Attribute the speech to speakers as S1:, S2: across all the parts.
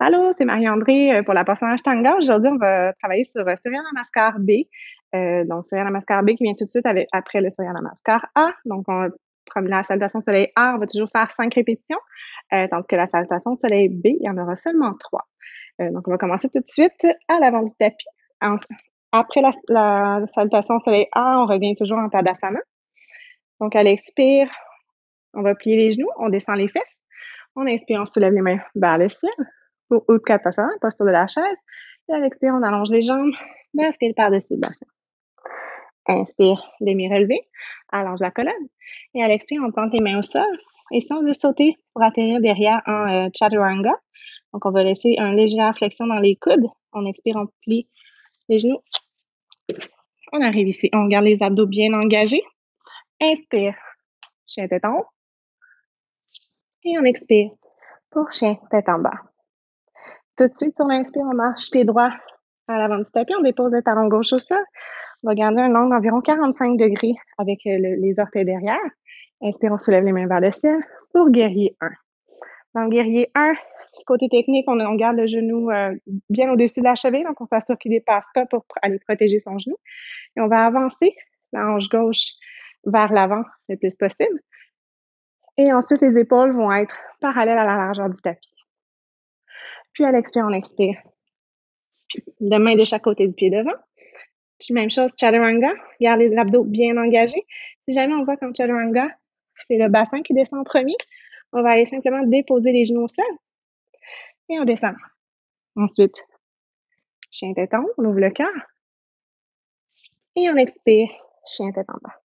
S1: Allô, c'est Marie-André pour la portion Ashtanga. Aujourd'hui, on va travailler sur Surya Namaskar B. Donc, Surya Namaskar B qui vient tout de suite après le Surya Namaskar A. Donc, la salutation soleil A, on va toujours faire 5 répétitions, tandis que la salutation soleil B, il y en aura seulement 3. Donc, on va commencer tout de suite à l'avant du tapis. Après la salutation soleil A, on revient toujours en Tadasana. Donc, à l'expire, on va plier les genoux, on descend les fesses. On inspire, on soulève les mains vers le ciel. Pour Utkatasana, posture de la chaise. Et à l'expire, on allonge les jambes, bascule par-dessus le bassin. Inspire, demi-relevé, allonge la colonne. Et à l'expire, on plante les mains au sol. Et si on veut sauter pour atterrir derrière en Chaturanga, donc on va laisser une légère flexion dans les coudes. On expire, on plie les genoux. On arrive ici, on garde les abdos bien engagés. Inspire, chien tête en haut. Et on expire pour chien tête en bas. Tout de suite, sur l'inspire, on marche pied droit à l'avant du tapis. On dépose le talon gauche au sol. On va garder un angle d'environ 45 degrés avec les orteils derrière. Inspire, on soulève les mains vers le ciel pour guerrier 1. Dans le guerrier 1, côté technique, on garde le genou bien au-dessus de la cheville, donc on s'assure qu'il ne dépasse pas pour aller protéger son genou. Et on va avancer la hanche gauche vers l'avant le plus possible. Et ensuite, les épaules vont être parallèles à la largeur du tapis. Puis à l'expire, on expire. De main de chaque côté du pied devant. Puis même chose, Chaturanga, garde les abdos bien engagés. Si jamais on voit comme Chaturanga, c'est le bassin qui descend en premier, on va aller simplement déposer les genoux au sol et on descend. Ensuite, chien tête en haut, on ouvre le cœur et on expire, chien tête en bas.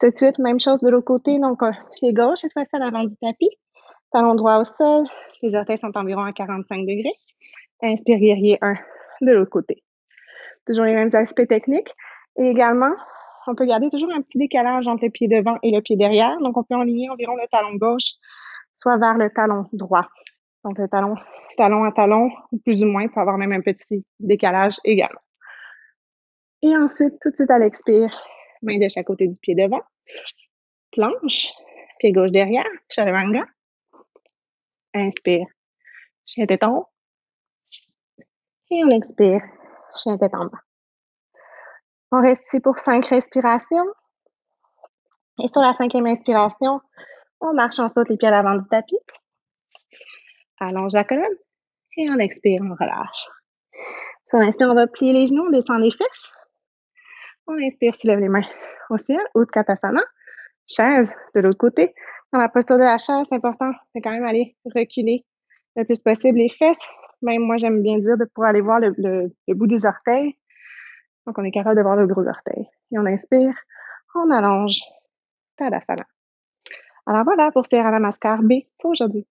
S1: Tout de suite, même chose de l'autre côté, donc pied gauche, cette fois-ci à l'avant du tapis, talon droit au sol, les orteils sont environ à 45 degrés. Inspire, guerrier 1 de l'autre côté. Toujours les mêmes aspects techniques. Et également, on peut garder toujours un petit décalage entre le pied devant et le pied derrière. Donc, on peut aligner environ le talon gauche, soit vers le talon droit. Donc, le talon à talon, plus ou moins, peut avoir même un petit décalage également. Et ensuite, tout de suite à l'expire, main de chaque côté du pied devant. Planche, pied gauche derrière, Chaturanga. Inspire, chien tête en haut. Et on expire, chien tête en bas. On reste ici pour 5 respirations. Et sur la 5e inspiration, on marche, on saute les pieds à l'avant du tapis. Allonge la colonne. Et on expire, on relâche. Sur l'inspire, on va plier les genoux, on descend les fesses. On inspire, soulève les mains au ciel, Utkatasana. Chaise de l'autre côté. Dans la posture de la chaise, c'est important de quand même aller reculer le plus possible les fesses. Même moi, j'aime bien dire de pouvoir aller voir le bout des orteils. Donc, on est capable de voir le gros orteil. Et on inspire, on allonge, Tadasana. Alors voilà pour Surya Namaskar B pour aujourd'hui.